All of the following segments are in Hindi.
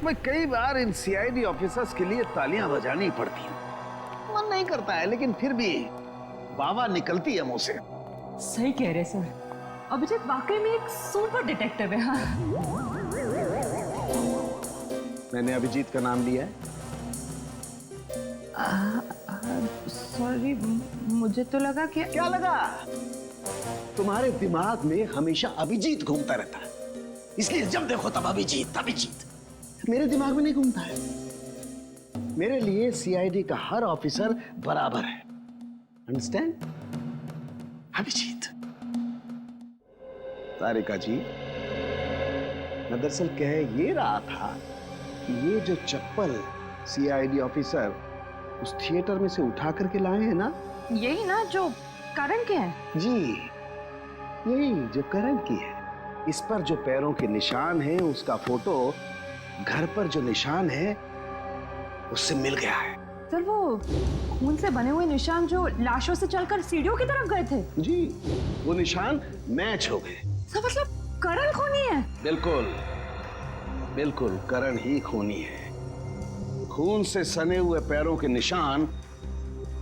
मैं कई बार इन सीआईडी ऑफिसर्स के लिए तालियां बजानी पड़ती हैं। मन नहीं करता है, लेकिन फिर भी वाह निकलती है मुंह से। सही कह रहे सर, अभिजीत वाकई में एक सुपर डिटेक्टिव है। हाँ। मैंने अभिजीत का नाम लिया है। सॉरी, मुझे तो लगा कि क्या लगा? तुम्हारे दिमाग में हमेशा अभिजीत घूमता रहता है, इसलिए जब देखो तब अभिजीत अभिजीत। मेरे दिमाग में नहीं घूमता है। मेरे लिए सीआईडी का हर ऑफिसर बराबर है। अंडरस्टैंड? अभिजीत। तारिका जी, मैं दरअसल कह ये रहा था कि ये जो चप्पल सीआईडी ऑफिसर उस थिएटर में से उठा करके लाए हैं ना, यही ना जो करण के हैं? जी, यही जो करण की है। इस पर जो पैरों के निशान हैं, उसका फोटो घर पर जो निशान है उससे मिल गया है। सर, वो खून से बने हुए निशान जो लाशों से चलकर सीढ़ियों की तरफ गए थे? जी, वो निशान मैच हो गए। सर, मतलब करण खूनी है? बिल्कुल बिल्कुल, करण ही खूनी है। खून से सने हुए पैरों के निशान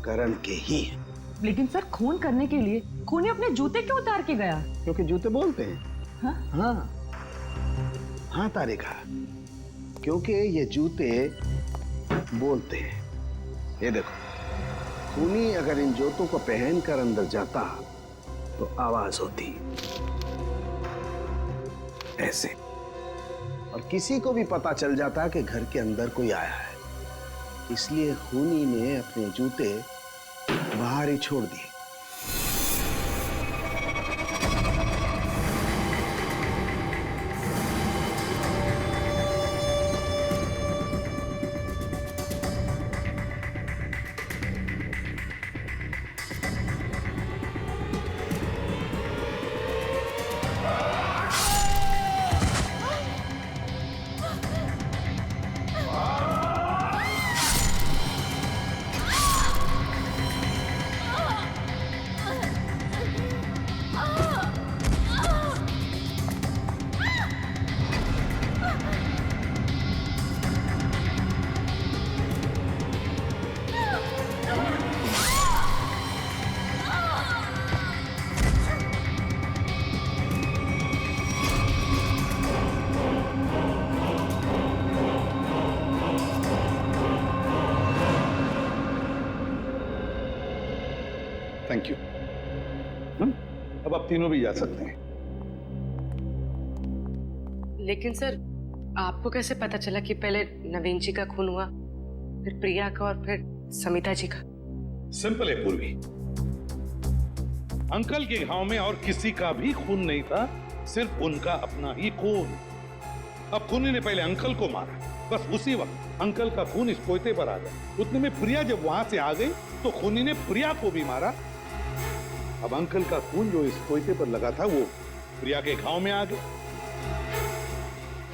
करण के ही हैं। लेकिन सर, खून करने के लिए खूनी अपने जूते क्यों उतार के गया? क्योंकि जूते बोलते हैं। हाँ? हाँ हाँ तारिका, क्योंकि ये जूते बोलते हैं। ये देखो, खूनी अगर इन जूतों को पहनकर अंदर जाता तो आवाज होती ऐसे, और किसी को भी पता चल जाता कि घर के अंदर कोई आया है। इसलिए खूनी ने अपने जूते बाहर ही छोड़ दिए। Thank you. अब आप तीनों भी जा सकते हैं। लेकिन सर, आपको कैसे पता चला कि पहले नवीन जी का खून हुआ, फिर प्रिया का और फिर समिता जी का? सिंपल है पूर्वी, अंकल के घाव में और किसी का भी खून नहीं था, सिर्फ उनका अपना ही खून। अब खूनी ने पहले अंकल को मारा, बस उसी वक्त अंकल का खून इस कोयते पर आ गया। उतने में प्रिया जब वहां से आ गई तो खूनी ने प्रिया को भी मारा। अब अंकल का खून जो इस कोयते पर लगा था वो प्रिया के घाव में आ गया।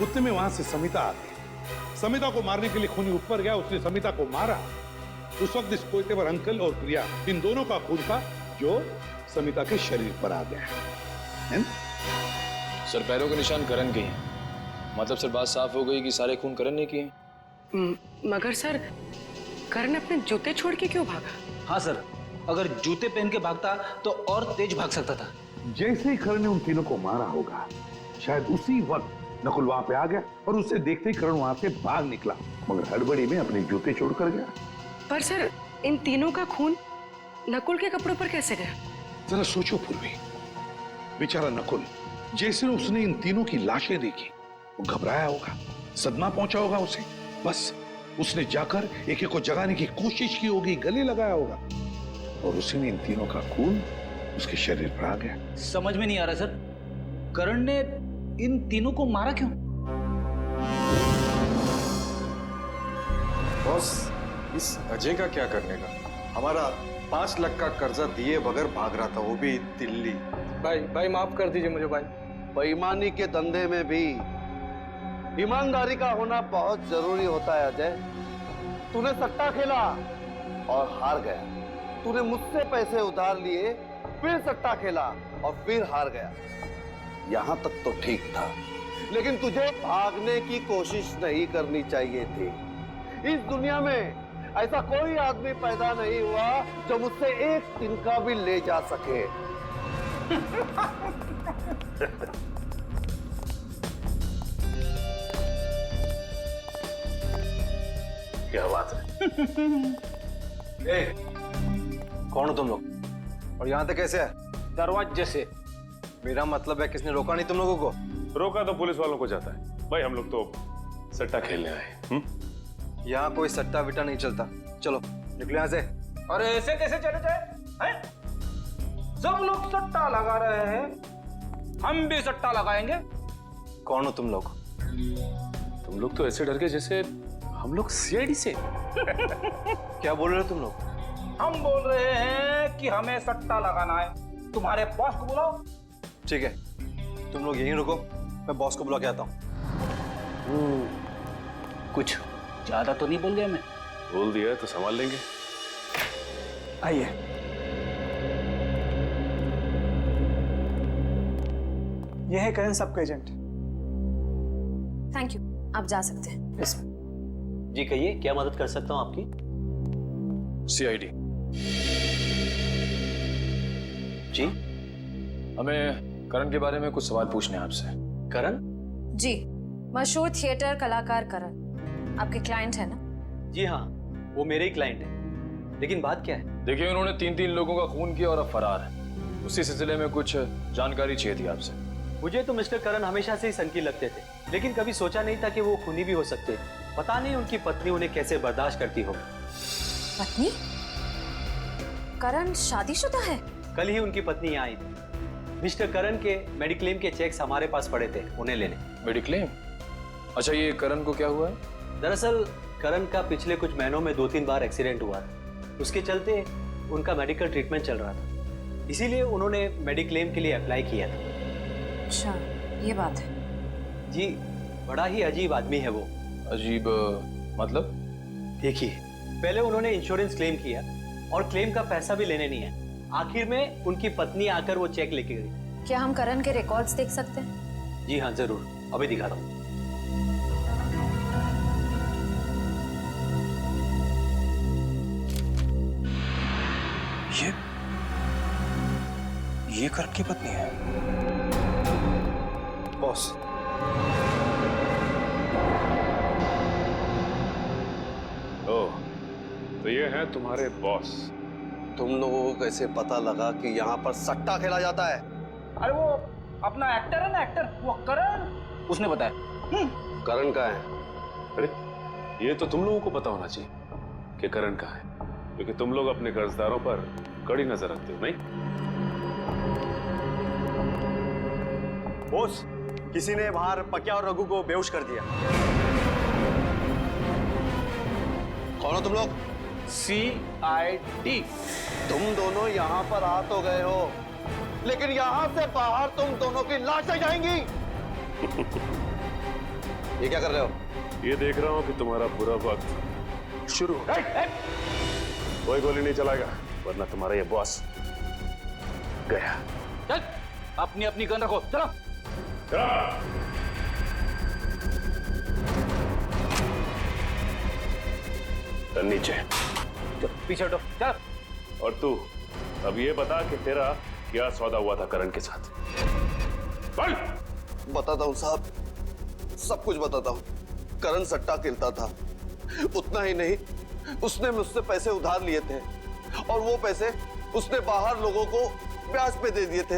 उतने में वहां से समिता आ गई। समिता को मारने के लिए खूनी ऊपर गया, उसने समिता को मारा। उस वक्त इस कोयते पर अंकल और प्रिया, इन दोनों का खून था जो समिता के शरीर पर आ गया है। सर, पैरों के निशान करण के हैं, मतलब सर बात साफ हो गई कि सारे खून करण ने किए। मगर सर, करण अपने जूते छोड़ के क्यों भागा? हाँ सर, अगर जूते पहन के भागता तो और तेज भाग सकता था। जैसे ही करण ने उन तीनों को मारा होगा, शायद उसी वक्त नकुल वहां पे आ गया और उससे देखते ही करण वहां से भाग निकला, मगर हड़बड़ी में अपने जूते छोड़कर गया। पर सर, इन तीनों का खून नकुल के कपड़ों पर कैसे गया? जरा सोचो पूर्वी, बेचारा नकुल, जैसे उसने इन तीनों की लाशें देखी, वो घबराया होगा, सदमा पहुंचा होगा उसे। बस उसने जाकर एक एक को जगाने की कोशिश की होगी, गले लगाया होगा, और उसी में इन तीनों का खून उसके शरीर पर आ गया। समझ में नहीं आ रहा सर, करण ने इन तीनों को मारा क्यों? बॉस, इस अजय का क्या करने का? हमारा 5 लाख का कर्जा दिए बगैर भाग रहा था, वो भी दिल्ली। भाई माफ कर दीजिए मुझे भाई। बेईमानी के धंधे में भी ईमानदारी का होना बहुत जरूरी होता है अजय। तूने सट्टा खेला और हार गया। तूने मुझसे पैसे उधार लिए, फिर सट्टा खेला और फिर हार गया। यहां तक तो ठीक था, लेकिन तुझे भागने की कोशिश नहीं करनी चाहिए थी। इस दुनिया में ऐसा कोई आदमी पैदा नहीं हुआ जो मुझसे एक तिनका भी ले जा सके। क्या बात है? कौन हो तुम लोग और यहाँ तक कैसे है? दरवाजे से। मेरा मतलब है किसने रोका नहीं तुम लोगों को? रोका तो पुलिस वालों को जाता है भाई, हम लोग तो सट्टा खेलने आए। यहाँ कोई सट्टा विट्टा नहीं चलता, चलो निकलो यहाँ से। अरे ऐसे कैसे चले जाए हैं? सब लोग सट्टा लगा रहे हैं, हम भी सट्टा लगाएंगे। कौन हो तुम लोग? तुम लोग तो ऐसे डर गए जैसे हम लोग सीआईडी से। क्या बोल रहे हो तुम लोग? हम बोल रहे हैं कि हमें सट्टा लगाना है, तुम्हारे बॉस को बुलाओ। ठीक है, तुम लोग यहीं रुको, मैं बॉस को बुला के आता हूँ। कुछ ज्यादा तो नहीं बोल गया मैं? बोल दिया तो संभाल लेंगे। आइए। ये है करण सबका एजेंट। थैंक यू, आप जा सकते हैं। जी कहिए, क्या मदद कर सकता हूँ आपकी? सीआईडी जी हमें करण के बारे में कुछ सवाल पूछने हैं आपसे। करण? जी, मशहूर थिएटर कलाकार करण आपके क्लाइंट है ना? जी हाँ, वो मेरे ही क्लाइंट है। लेकिन बात क्या है? देखिए, उन्होंने 3 लोगों का खून किया और अब फरार है। उसी सिलसिले में कुछ जानकारी चाहिए थी आपसे। मुझे तो मिस्टर करण हमेशा से ही सनकी लगते थे, लेकिन कभी सोचा नहीं था कि वो खूनी भी हो सकते। पता नहीं उनकी पत्नी उन्हें कैसे बर्दाश्त करती हो। पत्नी? करण शादीशुदा है? कल ही उनकी पत्नी यहाँ आई थी। मिस्टर करण के मेडिक्लेम के चेक्स हमारे पास पड़े थे, उन्हें लेने। मेडिक्लेम? अच्छा, ये करण को क्या हुआ है? दरअसल करण का पिछले कुछ महीनों में 2-3 बार एक्सीडेंट हुआ था। उसके चलते उनका मेडिकल ट्रीटमेंट चल रहा था, इसीलिए उन्होंने मेडिक्लेम के लिए अप्लाई किया था। अच्छा, ये बात है। जी, बड़ा ही अजीब आदमी है वो। अजीब मतलब? देखिए, पहले उन्होंने इंश्योरेंस क्लेम किया और क्लेम का पैसा भी लेने नहीं है। आखिर में उनकी पत्नी आकर वो चेक लेके गई। क्या हम करण के रिकॉर्ड्स देख सकते हैं? जी हाँ, जरूर, अभी दिखाता हूँ। ये करण की पत्नी है। बॉस, ओह, तो ये हैं तुम्हारे बॉस। तुम लोगों को कैसे पता लगा कि यहाँ पर सट्टा खेला जाता है? अरे वो अपना एक्टर है ना, एक्टर, वो करण, उसने बताया। करण का है? अरे ये तो तुम लोगों को पता होना चाहिए कि करण कहाँ है, क्योंकि तुम लोग अपने कर्जदारों पर कड़ी नजर रखते हो, नहीं? बॉस, किसी ने बाहर पक्या और रघु को बेहोश कर दिया। कौन हो तुम लोग? CID। तुम दोनों यहाँ पर आ तो गए हो, लेकिन यहाँ से बाहर तुम दोनों की लाशें जाएंगी। ये क्या कर रहे हो? ये देख रहा हूँ कि तुम्हारा बुरा वक्त शुरू हो गया। कोई गोली नहीं चलाएगा, वरना तुम्हारा ये बॉस गया। चल, अपनी अपनी गन रखो, चलो। चल नीचे। पीछे हटो, चल। और तू अब ये बता कि तेरा क्या सौदा हुआ था करण के साथ? बोल। बताता हूँ साहब, सब कुछ बताता हूँ। करण सट्टा खेलता था, उतना ही नहीं, उसने मुझसे पैसे उधार लिए थे और वो पैसे उसने बाहर लोगों को ब्याज पे दे दिए थे।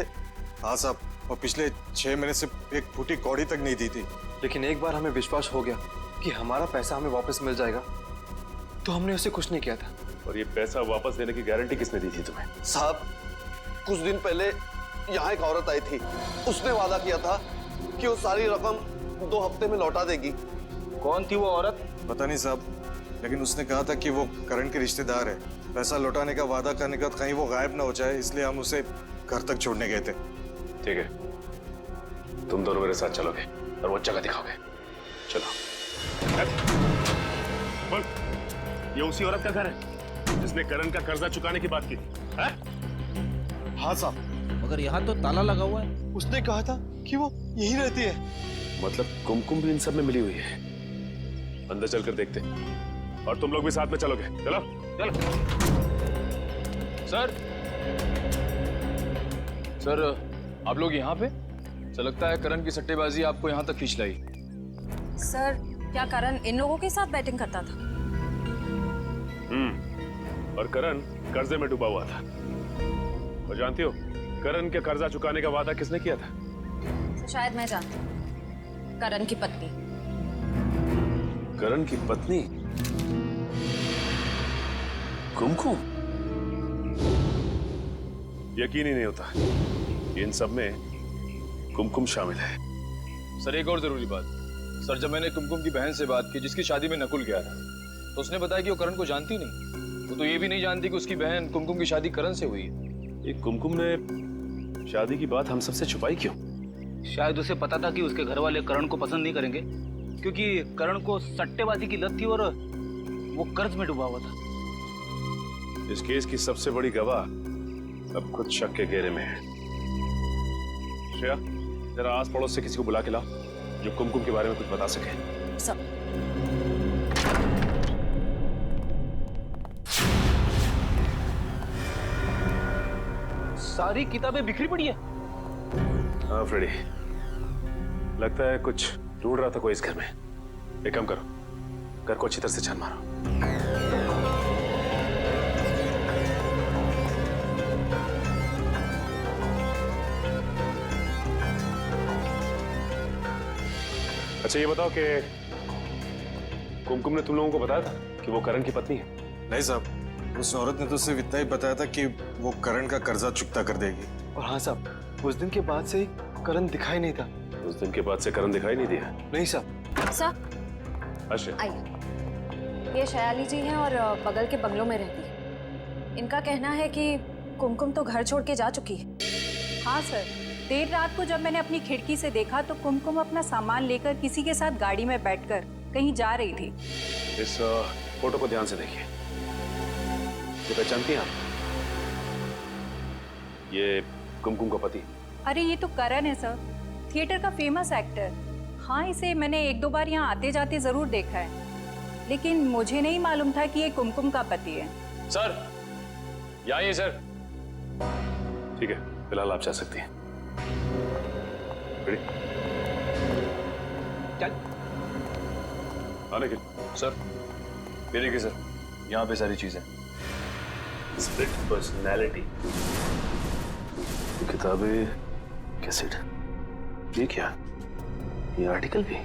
हाँ साहब, और पिछले 6 महीने से एक फूटी कौड़ी तक नहीं दी थी। लेकिन एक बार हमें विश्वास हो गया कि हमारा पैसा हमें वापस मिल जाएगा, तो हमने उसे कुछ नहीं किया था। और ये पैसा वापस देने की गारंटी किसने दी थी तुम्हें? साहब, कुछ दिन पहले यहाँ एक औरत आई थी, उसने वादा किया था कि वो सारी रकम 2 हफ्ते में लौटा देगी। कौन थी वो औरत? पता नहीं साहब, लेकिन उसने कहा था कि वो करण के रिश्तेदार है। पैसा लौटाने का वादा करने का कहीं वो गायब ना हो जाए, इसलिए हम उसे घर तक छोड़ने गए थे। ठीक है, तुम दोनों मेरे साथ चलोगे और वो जगह दिखाओगे। चलो। बोल, ये उसी औरत का घर है जिसने करण का कर्जा चुकाने की बात की थी? हाँ साहब। मगर यहाँ तो ताला लगा हुआ है। उसने कहा था कि वो यहीं रहती है। मतलब कुमकुम भी इन सब में मिली हुई है। अंदर चलकर देखते हैं। और तुम लोग भी साथ में चलोगे? चलो चलो। सर आप लोग यहाँ पे? सर लगता है करण की सट्टेबाजी आपको यहाँ तक खींच लाई। सर क्या करण इन लोगों के साथ बैटिंग करता था? और करण कर्जे में डूबा हुआ था। और जानती हो करण के कर्जा चुकाने का वादा किसने किया था? तो शायद मैं जानती हूँ, करण की पत्नी। करण की पत्नी कुमकुम? यकीन ही नहीं होता इन सब में कुमकुम शामिल है। सर एक और जरूरी बात। सर जब मैंने कुमकुम की बहन से बात की जिसकी शादी में नकुल गया था, तो उसने बताया कि वो करण को जानती नहीं। वो तो ये भी नहीं जानती कि उसकी बहन कुमकुम की शादी करण से हुई है। ये कुमकुम ने शादी की बात हम सबसे छुपाई क्यों? शायद उसे पता था कि उसके घर वाले करण को पसंद नहीं करेंगे, क्योंकि करण को सट्टेबाजी की लत थी और वो कर्ज में डूबा हुआ था। इस केस की सबसे बड़ी गवाह अब खुद शक के घेरे में है। श्रेया जरा आस पड़ोस से किसी को बुला के लाओ जो कुमकुम के बारे में कुछ बता सके। सब सारी किताबें बिखरी पड़ी है। हाँ फ्रेडी, लगता है कुछ ढूंढ रहा था कोई इस घर में। एक काम करो, घर को अच्छी तरह से छान मारो। अच्छा ये बताओ कि कुमकुम ने तुम लोगों को बताया था कि वो करण की पत्नी है? नहीं साहब, उस औरत ने तो सिर्फ इतना ही बताया था कि वो करण का कर्जा चुकता कर देगी। और हाँ साहब, उस दिन के बाद से ही करण दिखाई नहीं था। उस दिन के बाद से करण दिखाई नहीं दिया? नहीं साहब। सर अच्छा आइए, ये शयाली जी हैं और बगल के बंगलों में रहती है। इनका कहना है कि कुमकुम तो घर छोड़ के जा चुकी है। हाँ सर, देर रात को जब मैंने अपनी खिड़की से देखा तो कुमकुम अपना सामान लेकर किसी के साथ गाड़ी में बैठकर कहीं जा रही थी। इस फोटो को ध्यान से देखिए। ये पहचानती हैं आप? ये कुमकुम का पति। अरे ये तो करण है सर, थिएटर का फेमस एक्टर। हाँ इसे मैंने एक दो बार यहाँ आते जाते जरूर देखा है, लेकिन मुझे नहीं मालूम था कि ये कुमकुम का पति है। सर यहाँ आइए सर। ठीक है, फिलहाल आप जा सकती हैं। चल आने के सर, ये देखिए सर, यहाँ पे सारी चीजें। स्प्लिट पर्सनैलिटी, किताबें, कैसेट, ये क्या? ये आर्टिकल भी?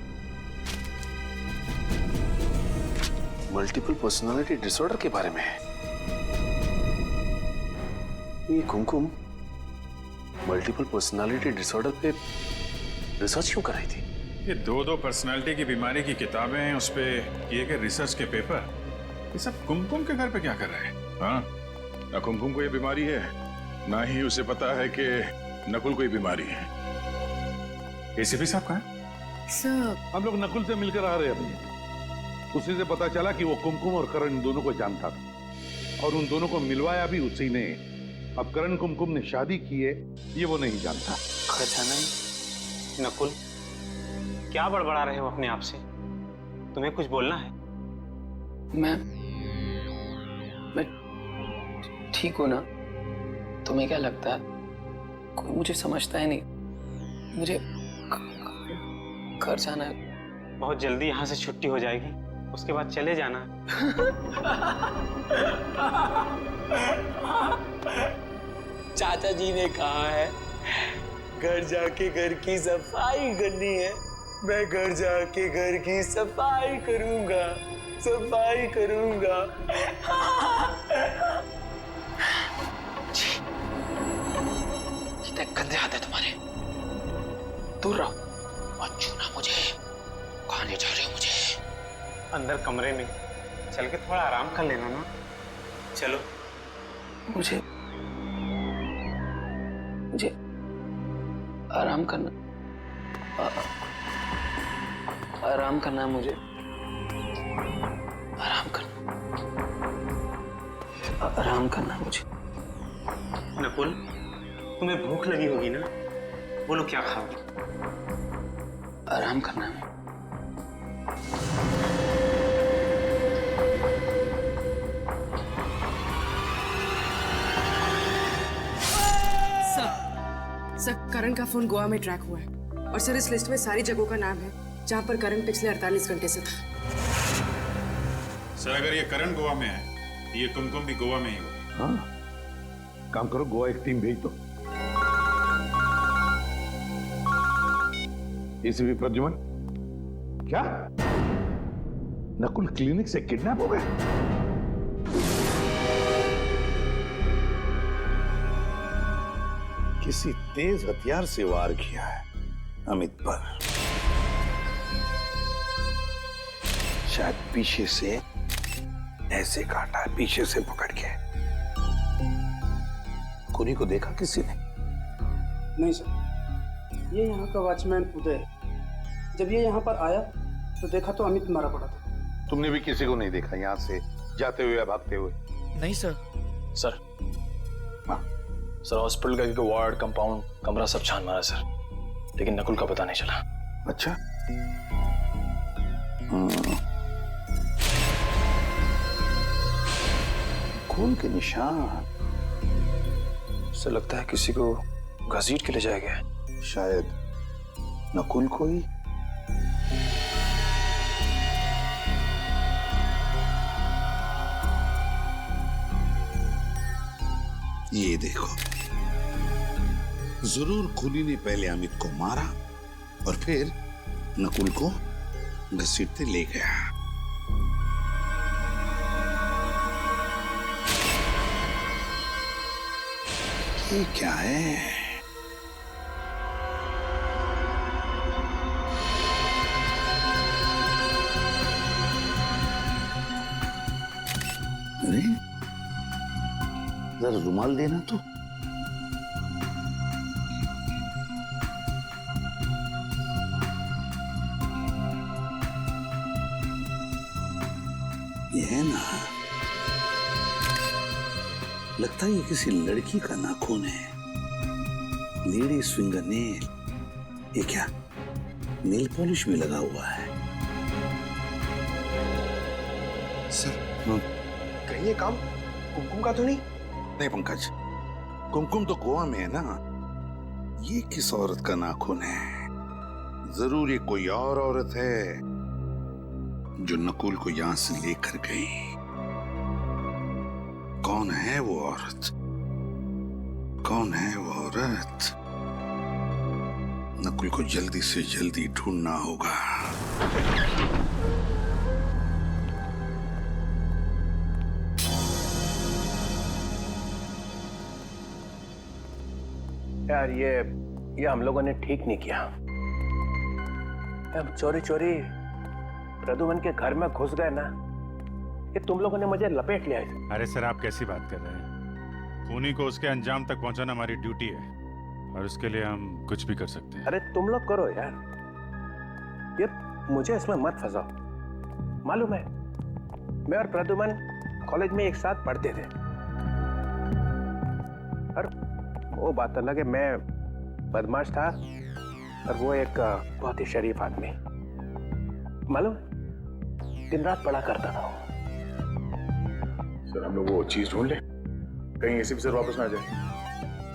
मल्टीपल पर्सनालिटी डिसऑर्डर के बारे में है। ये कुमकुम मल्टीपल पर्सनालिटी डिसऑर्डर पे रिसर्च क्यों कर रही थी? ये दो पर्सनालिटी की बीमारी की किताबें, उस पे किए गए रिसर्च के पेपर, ये सब कुमकुम के घर पे क्या कर रहे हैं? हाँ, ना कुमकुम को ये बीमारी है, ना ही उसे पता है कि नकुल को ये बीमारी है। एसीपी साहब कहाँ हैं? सर हम लोग नकुल से मिलकर आ रहे हैं अभी। उसी से पता चला कि वो कुमकुम और करण इन दोनों को जानता था और उन दोनों को मिलवाया भी उसी ने। अब करण कुमकुम ने शादी की है ये वो नहीं जानता। खजाना नकुल, क्या बड़बड़ा रहे हो अपने आप से? तुम्हें कुछ बोलना है? मैं ठीक हूं ना? तुम्हें क्या लगता है कोई मुझे समझता है नहीं? मुझे घर जाना है। बहुत जल्दी यहाँ से छुट्टी हो जाएगी, उसके बाद चले जाना। चाचा जी ने कहा है घर जाके घर की सफाई करनी है। मैं घर जाके घर की सफाई करूंगा, सफाई करूंगा। कितने गंदे हाथ है तुम्हारे, दूर रहो, मत छूना मुझे। कहाँ ले जा रहे हो मुझे? अंदर कमरे में चल के थोड़ा आराम कर लेना ना। चलो। मुझे आराम करना, आराम करना है मुझे, आराम करना है मुझे। नकुल, तुम्हें भूख लगी होगी ना? बोलो क्या खाओगे? आराम करना है। सर, करण का फोन गोवा में ट्रैक हुआ है और सर इस लिस्ट में सारी जगहों का नाम है जहां पर करण पिछले 48 घंटे से था। सर अगर ये करण गोवा में है तो ये कुमकुम भी गोवा में ही होगी। हाँ, काम करो, गोवा एक टीम भेज दो। एसीपी प्रद्युमन, क्या नकुल क्लिनिक से किडनैप हो गए? किसी तेज हथियार से वार किया है अमित पर। शायद पीछे से ऐसे काटा है, पीछे से पकड़ के। खूनी को देखा किसी ने? नहीं सर, ये यहाँ का वॉचमैन उदय है। जब ये यहाँ पर आया तो देखा तो अमित मारा पड़ा था। तुमने भी किसी को नहीं देखा यहाँ से जाते हुए या भागते हुए? नहीं सर। सर, सर हॉस्पिटल का एक वार्ड, कंपाउंड, कमरा सब छान मारा सर, लेकिन नकुल का पता नहीं चला। अच्छा, खून के निशान। सर लगता है किसी को घसीट के ले जाया गया। शायद नकुल को ही। ये देखो, जरूर खूनी ने पहले अमित को मारा और फिर नकुल को घसीटते ले गया। ये क्या है? अरे जरा रुमाल देना तो। ये है ना, लगता है ये किसी लड़की का नाखून है। Ladies finger nail. ये क्या, नेल पॉलिश भी लगा हुआ है? सर, कहीं ये काम कुमकुम का तो नहीं? नहीं पंकज, कुमकुम तो गोवा में है ना। ये किस औरत का नाखून है? जरूर ये कोई और औरत है जो नकुल को यहां से लेकर गई। कौन है वो औरत? कौन है वो औरत? नकुल को जल्दी से जल्दी ढूंढना होगा। यार ये हम लोगों ने ठीक नहीं किया। हम चोरी चोरी प्रद्युमन के घर में घुस गए ना, ये तुम लोगों ने मुझे लपेट लिया है। अरे सर आप कैसी बात कर रहे हैं? खूनी को उसके अंजाम तक पहुंचाना हमारी ड्यूटी है और उसके लिए हम कुछ भी कर सकते हैं। अरे तुम लोग करो यार, ये मुझे इसमें मत फंसाओ। मालूम है, मैं और प्रद्युमन कॉलेज में एक साथ पढ़ते थे और वो बात अलग है, मैं बदमाश था और वो एक बहुत ही शरीफ आदमी। मालूम, दिन रात पढ़ा करता था। सर हम लोग वो चीज ढूंढ ले, कहीं एसीपी सर वापस ना आ जाए।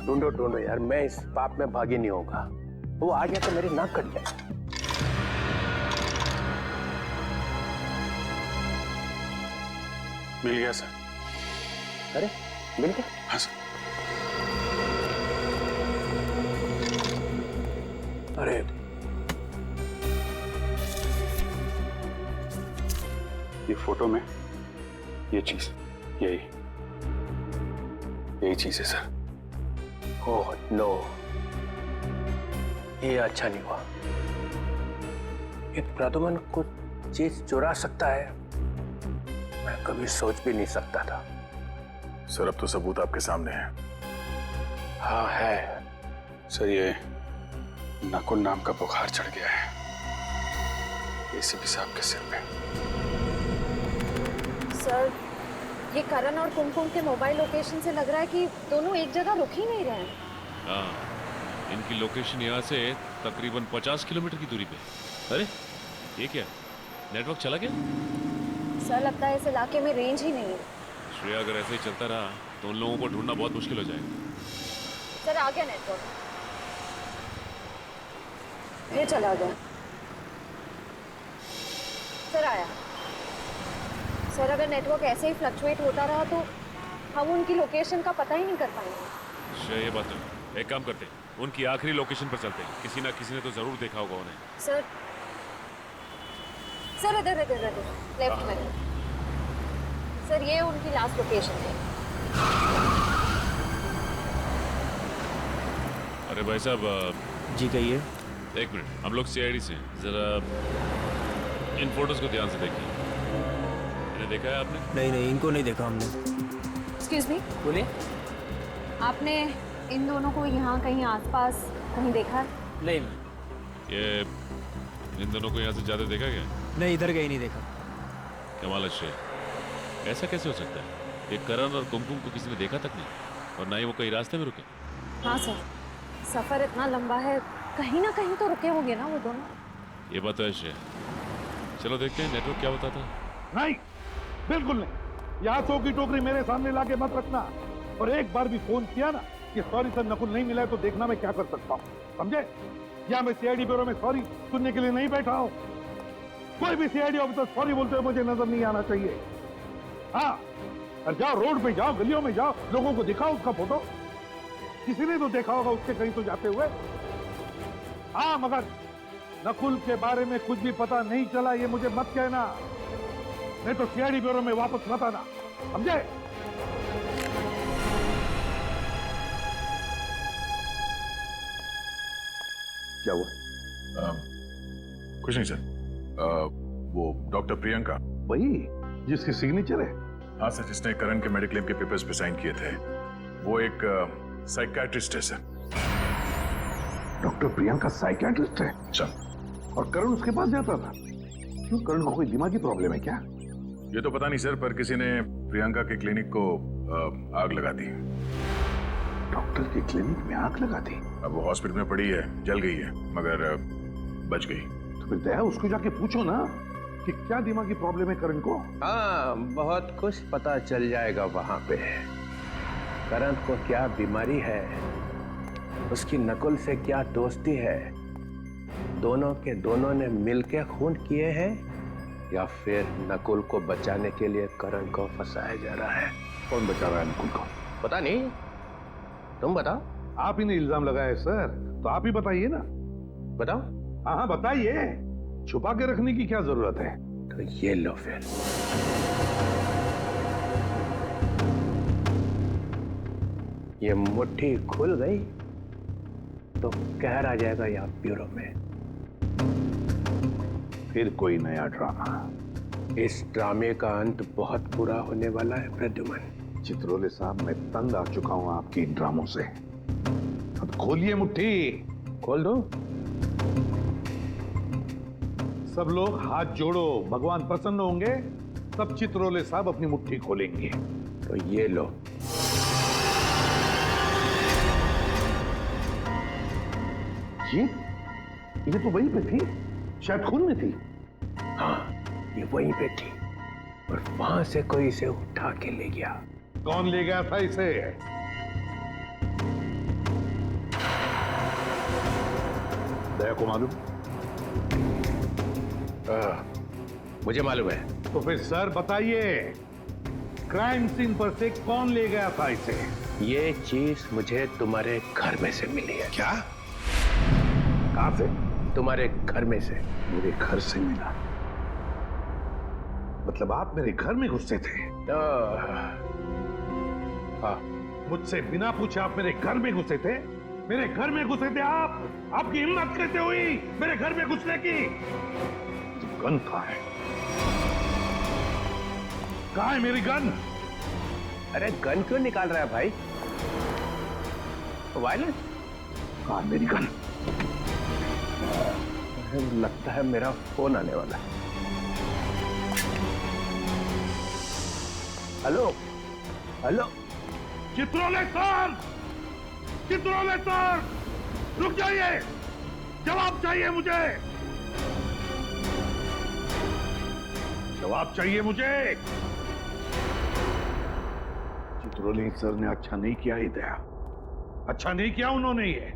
ढूंढो ढूंढो यार, मैं इस पाप में भागी नहीं होगा। वो आ गया तो मेरी नाक कट जाए। मिल गया सर। अरे मिल गया? हाँ सर। अरे ये फोटो में ये चीज, यही चीज है सर। ओह नो, ये अच्छा नहीं हुआ। ये प्रद्युमन कुछ चीज चुरा सकता है, मैं कभी सोच भी नहीं सकता था। सर अब तो सबूत आपके सामने है। हाँ है सर, ये नकुल नाम का बुखार चढ़ गया है एसीपी साहब के सिर पे। सर, ये करण और कुमकुम के मोबाइल लोकेशन से लग रहा है कि दोनों एक जगह रुक ही नहीं रहे हैं। हाँ, इनकी लोकेशन यहाँ से तकरीबन 50 किलोमीटर की दूरी पे। अरे ये क्या, नेटवर्क चला गया? सर लगता है इस इलाके में रेंज ही नहीं है। श्रेया अगर ऐसे ही चलता रहा तो उन लोगों को ढूंढना बहुत मुश्किल हो जाएगा। सर आ गया नेटवर्क, ये चला गया। सर आया। सर अगर नेटवर्क ऐसे ही फ्लक्चुएट होता रहा तो हम उनकी लोकेशन का पता ही नहीं कर पाएंगे। श्रेया ये बात नहीं, एक काम करते हैं, उनकी आखिरी लोकेशन पर चलते हैं, किसी ना किसी ने तो जरूर देखा होगा उन्हें। सर सर इधर इधर इधर लेफ्ट में। सर ये उनकी लास्ट लोकेशन है। अरे भाई साहब। जी कहिए। एक मिनट, हम लोग सीआईडी से हैं, जरा इन फोटोज को ध्यान से देखिए। इन्हें देखा है आपने? नहीं नहीं, इनको नहीं देखा हमने। एक्सक्यूज मी, बोलिए। आपने इन दोनों को यहाँ कहीं आसपास कहीं देखा? नहीं। ये इन दोनों को यहाँ से ज्यादा देखा गया? नहीं, इधर कहीं नहीं देखा। कमाल है श्रेया, ऐसा कैसे हो सकता है? ये करण और कुमकुम को किसी ने देखा तक नहीं, और ना ही वो कहीं रास्ते में रुके। हाँ सर, सफर इतना लंबा है, कहीं ना कहीं तो रुके होंगे ना वो दोनों। ये बात तो है श्रेया। चलो देखते हैं नेटवर्क क्या बताता है। नहीं, बिल्कुल नहीं। यहाँ 100 की टोकरी मेरे सामने लाके मत रखना। और एक बार भी फोन किया ना कि सॉरी सर नकुल नहीं मिला है, तो देखना मैं क्या कर सकता हूँ, समझे? या मैं सीआईडी ब्यूरो में सॉरी सुनने के लिए नहीं बैठा हूँ। कोई भी सीआईडी ऑफिसर सॉरी बोलते हुए मुझे नजर नहीं आना चाहिए। हाँ, और जाओ रोड पे जाओ, गलियों में जाओ, लोगों को दिखाओ उसका फोटो। किसी ने तो देखा होगा उसके कहीं तो जाते हुए। हाँ, मगर नकुल के बारे में कुछ भी पता नहीं चला ये मुझे मत कहना, नहीं तो सीआईडी ब्यूरो में वापस मत आना, समझे? क्या हुआ? कुछ नहीं सर। वो डॉक्टर प्रियंका, वही जिसकी सिग्नेचर है? हाँ सर, जिसने करण के मेडिक्लेम के पेपर्स पे साइन किए थे। वो एक साइकियाट्रिस्ट है सर। डॉक्टर प्रियंका साइकियाट्रिस्ट है? सर। और करण उसके पास जाता था? क्यों, करण को कोई दिमागी प्रॉब्लम है क्या? ये तो पता नहीं सर, पर किसी ने प्रियंका के क्लिनिक को आग लगा दी। डॉक्टर के क्लिनिक में आग लगा दी? अब वो हॉस्पिटल में पड़ी है, जल गई है, मगर बच गई। तो फिर दया उसको जाके पूछो ना कि क्या दिमागी प्रॉब्लम है करण को। हाँ, बहुत कुछ पता चल जाएगा वहां पे। करण को क्या बीमारी है, उसकी नकुल से क्या दोस्ती है, दोनों के दोनों ने मिलकर खून किए हैं, या फिर नकुल को बचाने के लिए करण को फंसाया जा रहा है? कौन बचा रहा है नकुल को? पता नहीं, तुम बताओ। आप ही ने इल्जाम लगाया है सर, तो आप ही बताइए ना। बताओ। हाँ हाँ बताइए, छुपा के रखने की क्या जरूरत है? तो ये लो फिर। ये मुट्ठी खुल गई तो कहर आ जाएगा यहाँ ब्यूरो में। फिर कोई नया ड्रामा? इस ड्रामे का अंत बहुत बुरा होने वाला है प्रद्युमन। चित्रोले साहब, मैं तंग आ चुका हूं आपके इन ड्रामों से। अब खोलिए मुट्ठी। खोल दो। सब लोग हाथ जोड़ो, भगवान प्रसन्न होंगे, तब चित्रोले साहब अपनी मुट्ठी खोलेंगे। तो ये लो। ये तो वहीं पे थी, शायद खून में थी। हाँ, ये वहीं पे थी, और वहां से कोई इसे उठा के ले गया। कौन ले गया था इसे? दया को मालूम? मुझे मालूम है। तो फिर सर बताइए, क्राइम सीन पर से कौन ले गया था इसे? ये चीज मुझे तुम्हारे घर में से मिली है। क्या? कहां से? तुम्हारे घर में से। मेरे घर से मिला? मतलब आप मेरे घर में घुसे थे? हाँ। मुझसे बिना पूछे आप मेरे घर में घुसे थे? मेरे घर में घुसे थे आप? आपकी हिम्मत कैसे हुई मेरे घर में घुसने की? तो गन कहाँ है? कहाँ है मेरी गन? अरे गन क्यों निकाल रहा है भाई? वायलेंस? कहाँ है मेरी गन? लगता है मेरा फोन आने वाला है। Hello hello. Chitrole sir, Chitrole sir, रुक जाइए, जवाब चाहिए मुझे। जवाब चाहिए मुझे। चित्रोली सर ने अच्छा नहीं किया ही दया, अच्छा नहीं किया उन्होंने ये।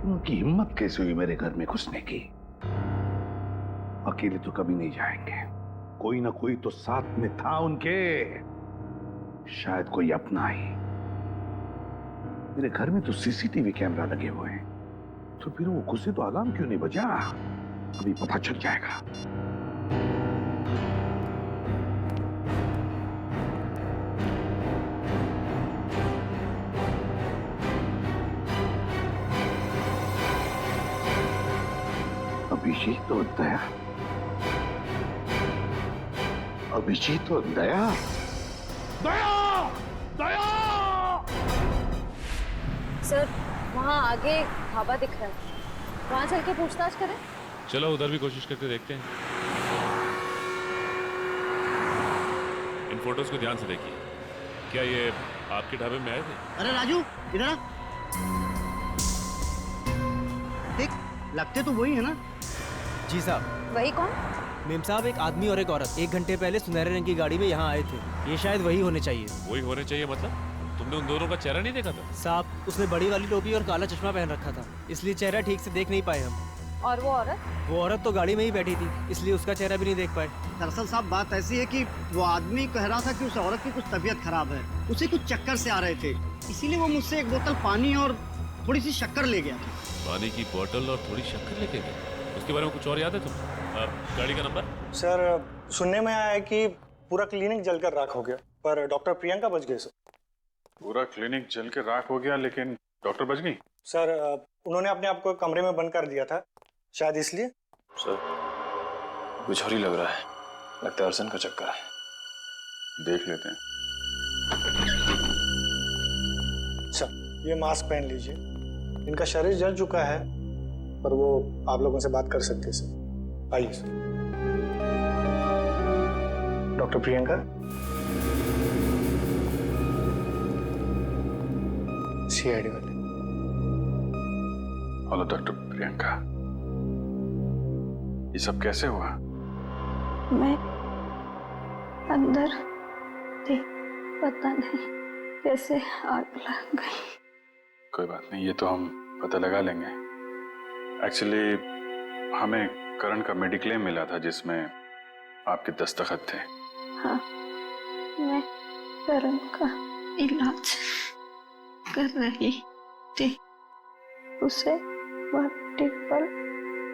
उनकी हिम्मत कैसे हुई मेरे घर में घुसने की? अकेले तो कभी नहीं जाएंगे, कोई ना कोई तो साथ में था उनके, शायद कोई अपना ही। मेरे घर में तो सीसीटीवी कैमरा लगे हुए हैं, तो फिर वो घुसे तो अलार्म क्यों नहीं बजा? अभी पता चल जाएगा। अभिजीत और दया, अभिजीत और दया, दया, दया। सर वहाँ आगे ढाबा दिख रहा है, वहाँ चल के पूछताछ करें? चलो उधर भी कोशिश करके देखते हैं। इन फोटोज को ध्यान से देखिए। क्या ये आपके ढाबे में आए थे? अरे राजू इधर आ। देख लगते तो वही है ना? जी साहब। वही कौन? मेम साहब, एक आदमी और एक औरत 1 घंटे पहले सुनहरे रंग की गाड़ी में यहाँ आए थे। ये शायद वही होने चाहिए। वही होने चाहिए मतलब? तुमने उन दोनों का चेहरा नहीं देखा था? साहब उसने बड़ी वाली टोपी और काला चश्मा पहन रखा था, इसलिए चेहरा ठीक से देख नहीं पाए हम। और वो औरत? वो औरत तो गाड़ी में ही बैठी थी, इसलिए उसका चेहरा भी नहीं देख पाए। दरअसल साहब बात ऐसी है कि वो आदमी कह रहा था कि उस औरत की कुछ तबीयत खराब है, उसे कुछ चक्कर से आ रहे थे, इसीलिए वो मुझसे 1 बोतल पानी और थोड़ी सी शक्कर ले गया था। पानी की बोतल और थोड़ी शक्कर लेके गए? उसके बारे में कुछ और याद है तुम्हें? गाड़ी का नंबर? सर सुनने में आया है कि पूरा क्लिनिक जलकर राख हो गया, पर डॉक्टर प्रियंका बच गए। सर पूरा क्लिनिक जल के राख हो गया, लेकिन डॉक्टर बच गई? सर उन्होंने अपने आप को कमरे में बंद कर दिया था, शायद इसलिए। सर कुछ और ही लग रहा है, लगता है अर्सन का चक्कर है। देख लेते हैं। सर ये मास्क पहन लीजिए, इनका शरीर जल चुका है, पर वो आप लोगों से बात कर सकते हैं। सर आइए सर। डॉक्टर प्रियंका, सीआईडी वाले। हेलो डॉक्टर प्रियंका, ये सब कैसे हुआ? मैं अंदर थी, पता नहीं कैसे आग लग गई। कोई बात नहीं, ये तो हम पता लगा लेंगे। एक्चुअली हमें करण का मेडिक्लेम मिला था जिसमें आपके दस्तखत थे। हाँ, मैं करण का इलाज कर रही थी। उसे मल्टीपल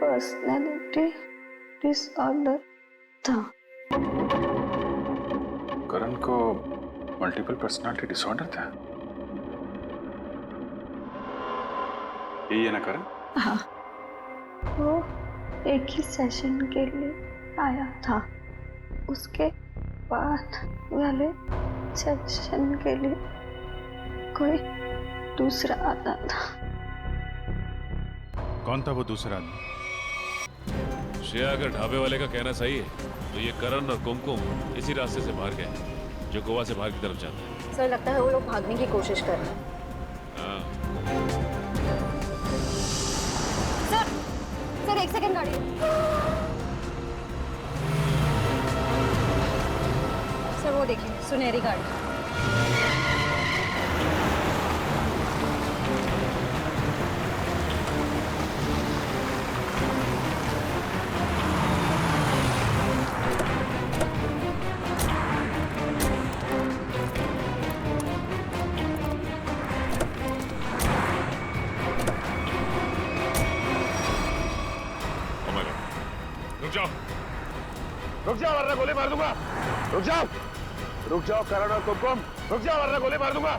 पर्सनैलिटी डिसऑर्डर था। करण को मल्टीपल पर्सनालिटी डिसऑर्डर था? यही है ना करण? हाँ, वो एक ही सेशन के लिए आया था, उसके बाद वाले सेशन के लिए कोई दूसरा आता था। कौन था वो दूसरा आदमी? श्रेया, अगर ढाबे वाले का कहना सही है तो ये करण और कुमकुम इसी रास्ते से बाहर गए जो गोवा से बाहर की तरफ जाता है। सर लगता है वो लोग भागने की कोशिश कर रहे हैं। सर 1 सेकंड गाड़ी। सर वो देखिए सुनहरी गाड़ी। रुक जाओ वरना गोली मार दूंगा। रुक जाओ, रुक जाओ करण और कुमकुम, रुक जाओ वरना गोली मार दूंगा।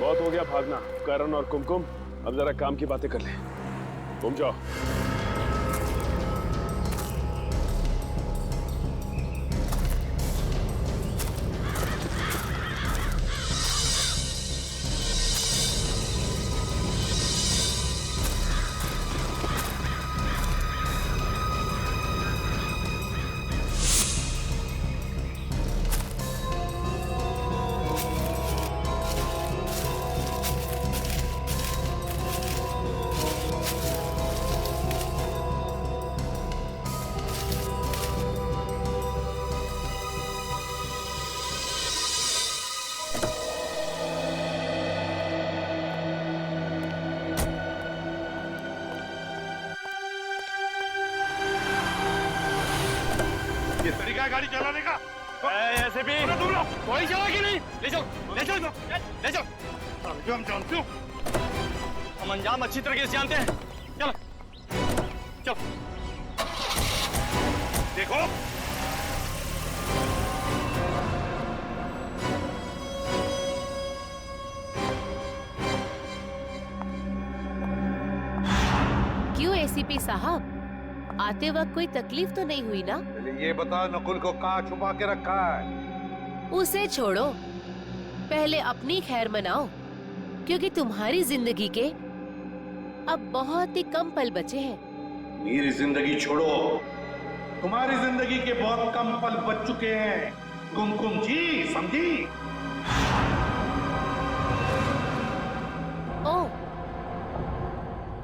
बहुत हो गया भागना। करण और कुमकुम, अब जरा काम की बातें कर ले। घूम जाओ। क्या गाड़ी चलाने का? ऐसे भी कोई चला कि नहीं? ले जाओ, ले जाओ, ले जाओ। हम जानते हो, हम अंजाम अच्छी तरीके से जानते हैं। चलो, चलो। देखो, क्यों एसीपी साहब, आते वक्त कोई तकलीफ तो नहीं हुई ना? ये बता, नकुल को कहाँ छुपा के रखा है? उसे छोड़ो, पहले अपनी खैर मनाओ, क्योंकि तुम्हारी जिंदगी के अब बहुत ही कम पल बचे हैं। मेरी जिंदगी छोड़ो, तुम्हारी जिंदगी के बहुत कम पल बच चुके हैं, कुमकुम जी, समझी? ओह,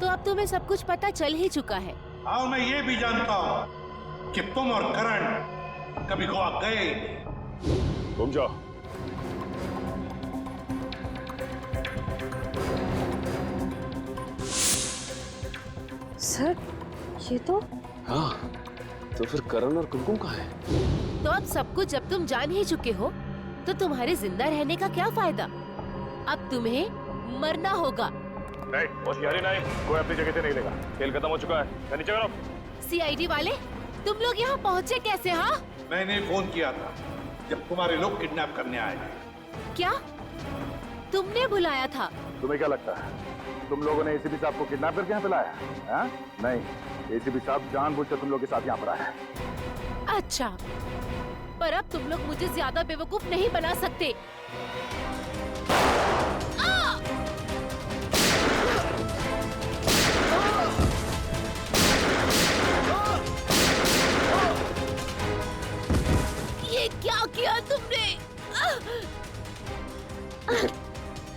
तो अब तुम्हें सब कुछ पता चल ही चुका है। हाँ, मैं ये भी जानता हूँ कि तुम और करण कभी गोवा गए नहीं। तुम जाओ। सर, ये तो हाँ, तो फिर करण और कुमकुम कहाँ है? तो अब सब कुछ जब तुम जान ही चुके हो, तो तुम्हारे जिंदा रहने का क्या फायदा? अब तुम्हें मरना होगा। नहीं, होशियारी नहीं, कोई अपनी जगह से नहीं लेगा। खेल खत्म हो चुका है, नीचे करो। सीआईडी वाले, तुम लोग यहाँ पहुँचे कैसे? हाँ, मैंने फोन किया था जब तुम्हारे लोग किडनैप करने आए थे। क्या तुमने बुलाया था? तुम्हें क्या लगता है तुम लोगों ने एसीपी साहब को किडनैप करके यहाँ पे लाया है? नहीं, एसीपी साहब जानबूझकर तुम लोग के साथ यहाँ पर आया है। अच्छा, पर अब तुम लोग मुझे ज्यादा बेवकूफ नहीं बना सकते। ये क्या किया तुमने?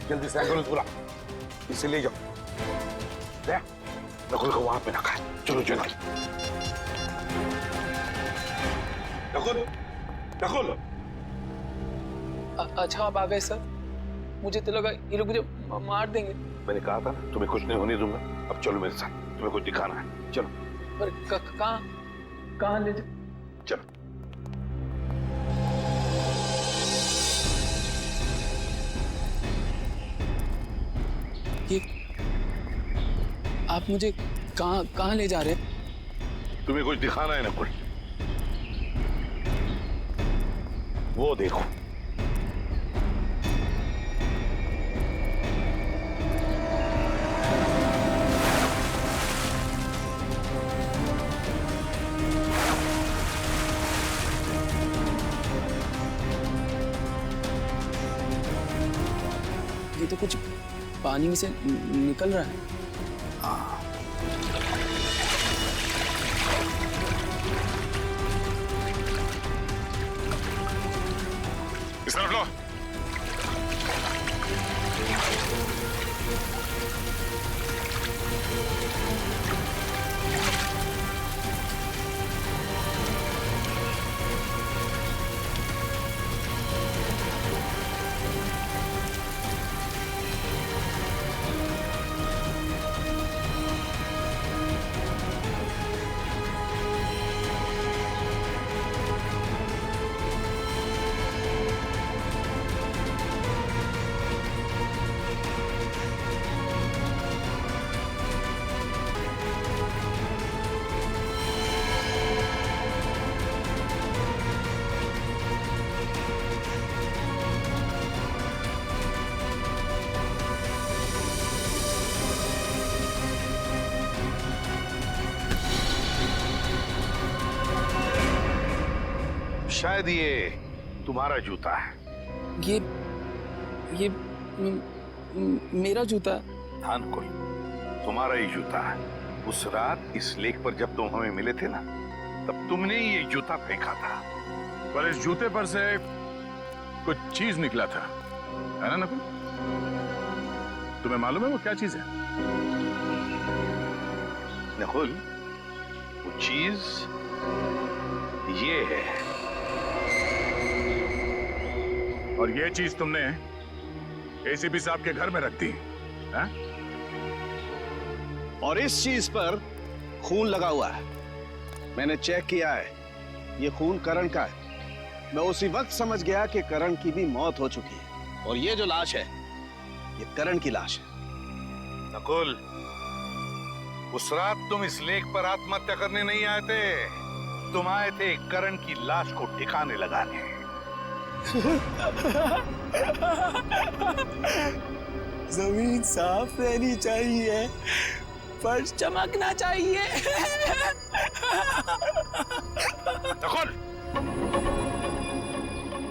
जल्दी से एम्बुलेंस बुला, इसे ले जाओ। नकुल को वहां पे रखा है, चलो चलो। नकुल, नकुल। अच्छा, आप आ गए सर। मुझे तो लगा ये लोग मुझे मार देंगे। मैंने कहा था ना, तुम्हें कुछ नहीं होने दूंगा। अब चलो मेरे साथ, तुम्हें कुछ दिखाना है, चलो। पर कहाँ ले जा? चलो। ये आप मुझे कहाँ ले जा रहे हैं? तुम्हें कुछ दिखाना है नकुल, वो देखो। ये तो कुछ पानी में से निकल रहा है। इस तरफ लो। शायद ये तुम्हारा जूता है। ये मेरा जूता? हाँ नकुल, तुम्हारा ही जूता है। उस रात इस लेक पर जब तुम हमें मिले थे ना, तब तुमने ये जूता फेंका था। पर इस जूते पर से कुछ चीज निकला था, है ना नकुल? तुम्हें मालूम है वो क्या चीज है? नकुल, वो चीज ये है। और ये चीज तुमने एसीपी साहब के घर में रख दी, है? और इस चीज पर खून लगा हुआ है। मैंने चेक किया है, ये खून करण का है। मैं उसी वक्त समझ गया कि करण की भी मौत हो चुकी है और ये जो लाश है ये करण की लाश है। नकुल, उस रात तुम इस लेक पर आत्महत्या करने नहीं आए थे, तुम आए थे करण की लाश को ठिकाने लगाने। जमीन साफ रहनी चाहिए, फर्श चमकना चाहिए। नकुल,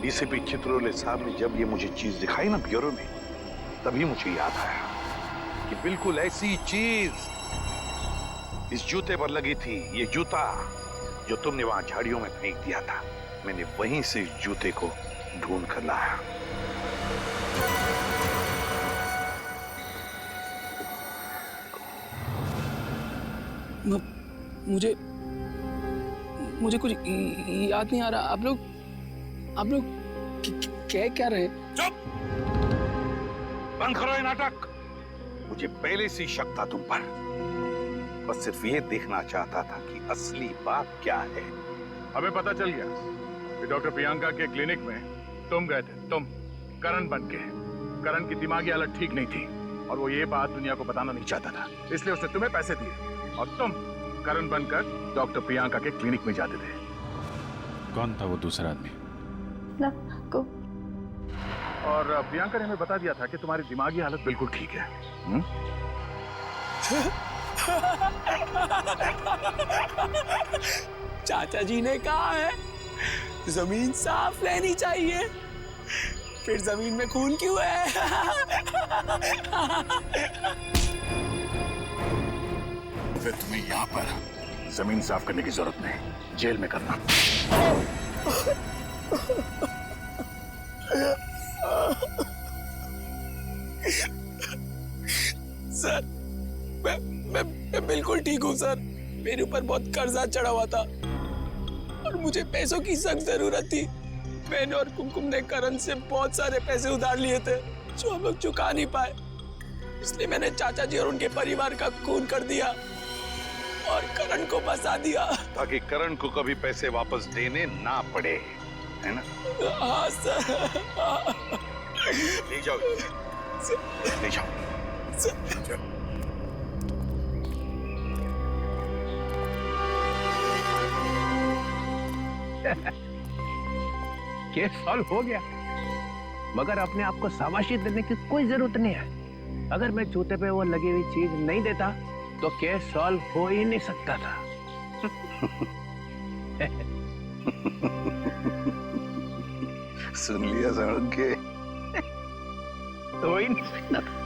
डीसीपी चित्रोले साहब ने जब ये मुझे चीज दिखाई ना ब्यूरो में, तभी मुझे याद आया कि बिल्कुल ऐसी चीज इस जूते पर लगी थी। ये जूता जो तुमने वहां झाड़ियों में फेंक दिया था, मैंने वहीं से इस जूते को ढूंढ कर लाया। मुझे कुछ याद नहीं आ रहा। आप लोग क्या रहे? चुप! बंद करो ये नाटक। मुझे पहले से शक था तुम पर, बस सिर्फ ये देखना चाहता था कि असली बात क्या है। हमें पता चल गया कि डॉक्टर प्रियंका के क्लिनिक में तुम गए थे, तुम करण बन के। करण की दिमागी हालत ठीक नहीं थी और वो ये बात दुनिया को बताना नहीं चाहता था, इसलिए उसने तुम्हें पैसे दिए और तुम करण बनकर डॉक्टर प्रियंका के क्लिनिक में जाते थे। कौन था वो दूसरा आदमी? और प्रियंका ने हमें बता दिया था कि तुम्हारी दिमागी हालत बिल्कुल ठीक है। चाचा जी ने कहा है जमीन साफ रहनी चाहिए, फिर जमीन में खून क्यों है? फिर तुम्हें यहाँ पर जमीन साफ करने की जरूरत नहीं, जेल में करना। सर, मैं बिल्कुल ठीक हूँ सर। मेरे ऊपर बहुत कर्जा चढ़ा हुआ था और मुझे पैसों की सख्त जरूरत थी। मैंने और कुमकुम ने करण से बहुत सारे पैसे उधार लिए थे जो हम लोग चुका नहीं पाए, इसलिए मैंने चाचा जी और उनके परिवार का खून कर दिया और करण को बचा दिया, ताकि करण को कभी पैसे वापस देने ना पड़े, है ना? हाँ सर। ले जाओ, ले जाओ। केस सॉल्व हो गया, मगर अपने आप को शाबाशी देने की कोई जरूरत नहीं है। अगर मैं जूते पे वो लगी हुई चीज नहीं देता तो केस सॉल्व हो ही नहीं सकता था। सुन लिया सड़क के हो ही नहीं सकता था।